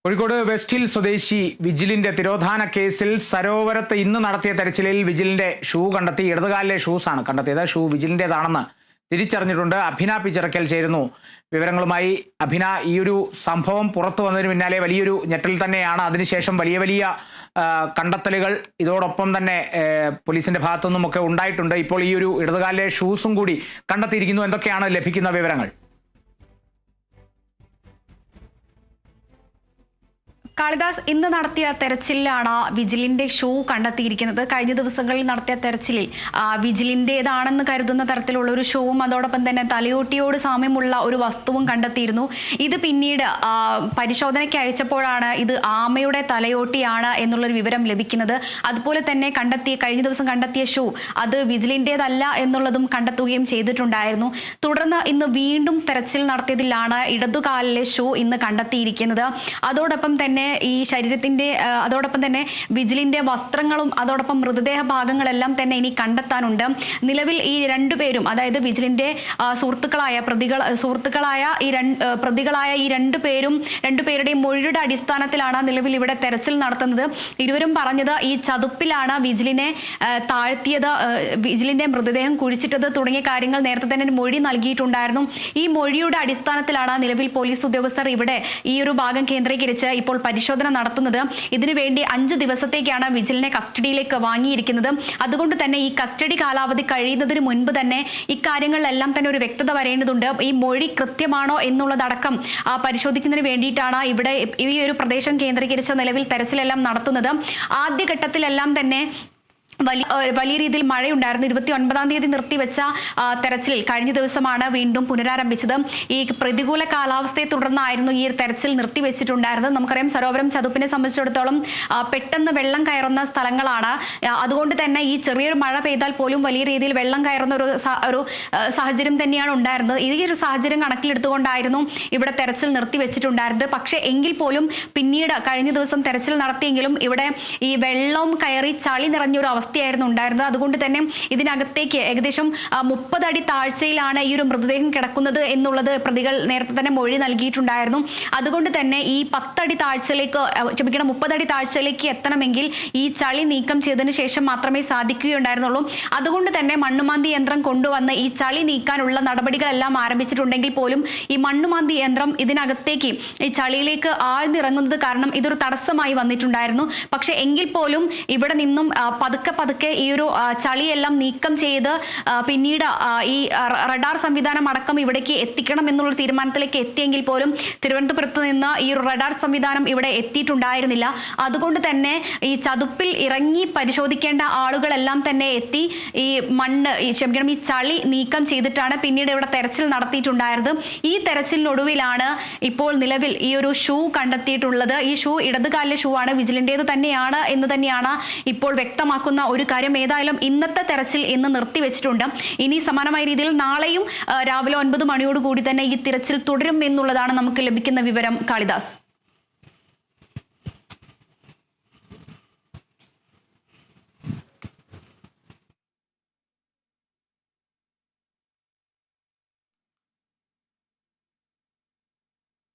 Kozhikode west hill സ്വദേശി വിജിലിന്റെ തിരോധാന കേസിൽ സരോവരത്ത് ഇന്ന് നടത്തിയ തെരച്ചിലിൽ വിജിലിന്റെ ഷൂ കണ്ടെത്തി. ഇടതുകാലിലെ ഷൂസാണ് കണ്ടെത്തിയത്. ഷൂ വിജിലിന്റേതാണെന്ന് തിരിച്ചറിഞ്ഞിട്ടുണ്ട്. അഭിന പിച്ചിറക്കൽ ചേരുന്നു വിവരങ്ങളുമായി. അഭിന, ഈ ഒരു സംഭവം പുറത്തു വന്നതിന് പിന്നാലെ വലിയൊരു ഞെട്ടൽ തന്നെയാണ്. അതിനുശേഷം വലിയ വലിയ കണ്ടെത്തലുകൾ ഇതോടൊപ്പം തന്നെ പോലീസിന്റെ ഭാഗത്തുനിന്നുമൊക്കെ ഉണ്ടായിട്ടുണ്ട്. ഇപ്പോൾ ഈ ഒരു ഇടതുകാലിലെ ഷൂസും കൂടി കണ്ടെത്തിയിരിക്കുന്നു. എന്തൊക്കെയാണ് ലഭിക്കുന്ന വിവരങ്ങൾ? കാളിദാസ്, ഇന്ന് നടത്തിയ തെരച്ചിലാണ് വിജിലിന്റെ ഷൂ കണ്ടെത്തിയിരിക്കുന്നത്. കഴിഞ്ഞ ദിവസങ്ങളിൽ നടത്തിയ തെരച്ചിലിൽ വിജിലിന്റേതാണെന്ന് കരുതുന്ന തരത്തിലുള്ള ഒരു ഷൂവും അതോടൊപ്പം തന്നെ തലയോട്ടിയോട് സാമ്യമുള്ള ഒരു വസ്തുവും കണ്ടെത്തിയിരുന്നു. ഇത് പിന്നീട് പരിശോധനയ്ക്ക് അയച്ചപ്പോഴാണ് ഇത് ആമയുടെ തലയോട്ടിയാണ് എന്നുള്ളൊരു വിവരം ലഭിക്കുന്നത്. അതുപോലെ തന്നെ കഴിഞ്ഞ ദിവസം കണ്ടെത്തിയ ഷൂ അത് വിജിലിന്റേതല്ല എന്നുള്ളതും കണ്ടെത്തുകയും ചെയ്തിട്ടുണ്ടായിരുന്നു. തുടർന്ന് ഇന്ന് വീണ്ടും തെരച്ചിൽ നടത്തിയതിലാണ് ഇടതുകാലിലെ ഷൂ ഇന്ന് കണ്ടെത്തിയിരിക്കുന്നത്. അതോടൊപ്പം തന്നെ ഈ ശരീരത്തിന്റെ അതോടൊപ്പം തന്നെ വിജിലിന്റെ വസ്ത്രങ്ങളും അതോടൊപ്പം മൃതദേഹ ഭാഗങ്ങളെല്ലാം തന്നെ ഇനി കണ്ടെത്താനുണ്ട്. നിലവിൽ ഈ രണ്ടുപേരും, അതായത് വിജിലിന്റെ പ്രതികളായ ഈ രണ്ടുപേരുടെയും മൊഴിയുടെ അടിസ്ഥാനത്തിലാണ് നിലവിൽ ഇവിടെ തെരച്ചിൽ നടത്തുന്നത്. ഇരുവരും പറഞ്ഞത് ഈ ചതുപ്പിലാണ് വിജിലിനെ താഴ്ത്തിയത്, വിജിലിന്റെ മൃതദേഹം കുഴിച്ചിട്ടത് തുടങ്ങിയ കാര്യങ്ങൾ നേരത്തെ തന്നെ മൊഴി നൽകിയിട്ടുണ്ടായിരുന്നു. ഈ മൊഴിയുടെ അടിസ്ഥാനത്തിലാണ് നിലവിൽ പോലീസ് ഉദ്യോഗസ്ഥർ ഇവിടെ ഈ ഒരു ഭാഗം കേന്ദ്രീകരിച്ച് ഇപ്പോൾ പരിശോധന നടത്തുന്നത്. ഇതിനുവേണ്ടി 5 ദിവസത്തേക്കാണ് വിജിലിനെ കസ്റ്റഡിയിലേക്ക് വാങ്ങിയിരിക്കുന്നത്. അതുകൊണ്ട് തന്നെ ഈ കസ്റ്റഡി കാലാവധി കഴിയുന്നതിന് മുൻപ് തന്നെ ഇക്കാര്യങ്ങളിലെല്ലാം തന്നെ ഒരു വ്യക്തത വരേണ്ടതുണ്ട്. ഈ മൊഴി കൃത്യമാണോ എന്നുള്ളതടക്കം പരിശോധിക്കുന്നതിന് വേണ്ടിയിട്ടാണ് ഇവിടെ ഈ ഒരു പ്രദേശം കേന്ദ്രീകരിച്ച നിലവിൽ തെരച്ചിലെല്ലാം നടത്തുന്നത്. ആദ്യഘട്ടത്തിലെല്ലാം തന്നെ വലിയ രീതിയിൽ മഴയുണ്ടായിരുന്നു. 29-ാം തീയതി നിർത്തിവെച്ച തെരച്ചിൽ കഴിഞ്ഞ ദിവസമാണ് വീണ്ടും പുനരാരംഭിച്ചത്. ഈ പ്രതികൂല കാലാവസ്ഥയെ തുടർന്നായിരുന്നു ഈ തെരച്ചിൽ നിർത്തിവെച്ചിട്ടുണ്ടായിരുന്നത്. നമുക്കറിയാം, സരോവരം ചതുപ്പിനെ സംബന്ധിച്ചിടത്തോളം പെട്ടെന്ന് വെള്ളം കയറുന്ന സ്ഥലങ്ങളാണ്. അതുകൊണ്ട് തന്നെ ഈ ചെറിയൊരു മഴ പെയ്താൽ പോലും വലിയ രീതിയിൽ വെള്ളം കയറുന്ന ഒരു സാഹചര്യം തന്നെയാണ് ഉണ്ടായിരുന്നത്. ഈ ഒരു സാഹചര്യം കണക്കിലെടുത്തുകൊണ്ടായിരുന്നു ഇവിടെ തെരച്ചിൽ നിർത്തിവെച്ചിട്ടുണ്ടായിരുന്നത്. പക്ഷേ എങ്കിൽ പോലും പിന്നീട് കഴിഞ്ഞ ദിവസം തെരച്ചിൽ നടത്തിയെങ്കിലും ഇവിടെ ഈ വെള്ളം കയറി ചളി നിറഞ്ഞൊരു അവസ്ഥയായിരുന്നു ഉണ്ടായിരുന്നത്. അതുകൊണ്ട് തന്നെ ഇതിനകത്തേക്ക് ഏകദേശം 30 അടി താഴ്ചയിലാണ് ഈ ഒരു മൃതദേഹം കിടക്കുന്നത് എന്നുള്ളത് പ്രതികൾ നേരത്തെ തന്നെ മൊഴി നൽകിയിട്ടുണ്ടായിരുന്നു. അതുകൊണ്ട് തന്നെ ഈ 30 അടി താഴ്ചയിലേക്ക് എത്തണമെങ്കിൽ ഈ ചളി നീക്കം ചെയ്തതിനു ശേഷം മാത്രമേ സാധിക്കുകയുണ്ടായിരുന്നുള്ളൂ. അതുകൊണ്ട് തന്നെ മണ്ണുമാന്തി യന്ത്രം കൊണ്ടുവന്ന് ഈ ചളി നീക്കാനുള്ള നടപടികളെല്ലാം ആരംഭിച്ചിട്ടുണ്ടെങ്കിൽ പോലും ഈ മണ്ണുമാന്തി യന്ത്രം ഇതിനകത്തേക്ക് ഈ ചളിയിലേക്ക് ആഴ്ന്നിറങ്ങുന്നത് കാരണം ഇതൊരു തടസ്സമായി വന്നിട്ടുണ്ടായിരുന്നു. പക്ഷെ എങ്കിൽ പോലും ഇവിടെ നിന്നും പതുക്കെ ഈ ഒരു ചളിയെല്ലാം നീക്കം ചെയ്ത് പിന്നീട് ഈ റഡാർ സംവിധാനം അടക്കം ഇവിടേക്ക് എത്തിക്കണം എന്നുള്ള തീരുമാനത്തിലേക്ക് എത്തിയെങ്കിൽ പോലും തിരുവനന്തപുരത്ത് നിന്ന് ഈ ഒരു റഡാർ സംവിധാനം ഇവിടെ എത്തിയിട്ടുണ്ടായിരുന്നില്ല. അതുകൊണ്ട് തന്നെ ഈ ചതുപ്പിൽ ഇറങ്ങി പരിശോധിക്കേണ്ട ആളുകളെല്ലാം തന്നെ എത്തി ഈ ചളി നീക്കം ചെയ്തിട്ടാണ് പിന്നീട് ഇവിടെ തെരച്ചിൽ നടത്തിയിട്ടുണ്ടായിരുന്നത്. ഈ തെരച്ചിലിനൊടുവിലാണ് ഇപ്പോൾ നിലവിൽ ഈ ഒരു ഷൂ കണ്ടെത്തിയിട്ടുള്ളത്. ഈ ഷൂ ഇടതുകാലിലെ ഷൂ ആണ്, വിജിലിന്റേത് തന്നെയാണ് എന്ന് തന്നെയാണ് ഇപ്പോൾ വ്യക്തമാക്കുന്ന ഒരു കാര്യം. ഏതായാലും ഇന്നത്തെ തെരച്ചിൽ ഇന്ന് നിർത്തിവെച്ചിട്ടുണ്ട്. ഇനി സമാനമായ രീതിയിൽ നാളെയും രാവിലെ 9 മണിയോടുകൂടി തന്നെ ഈ തിരച്ചിൽ തുടരും എന്നുള്ളതാണ് നമുക്ക് ലഭിക്കുന്ന വിവരം. കാളിദാസ്.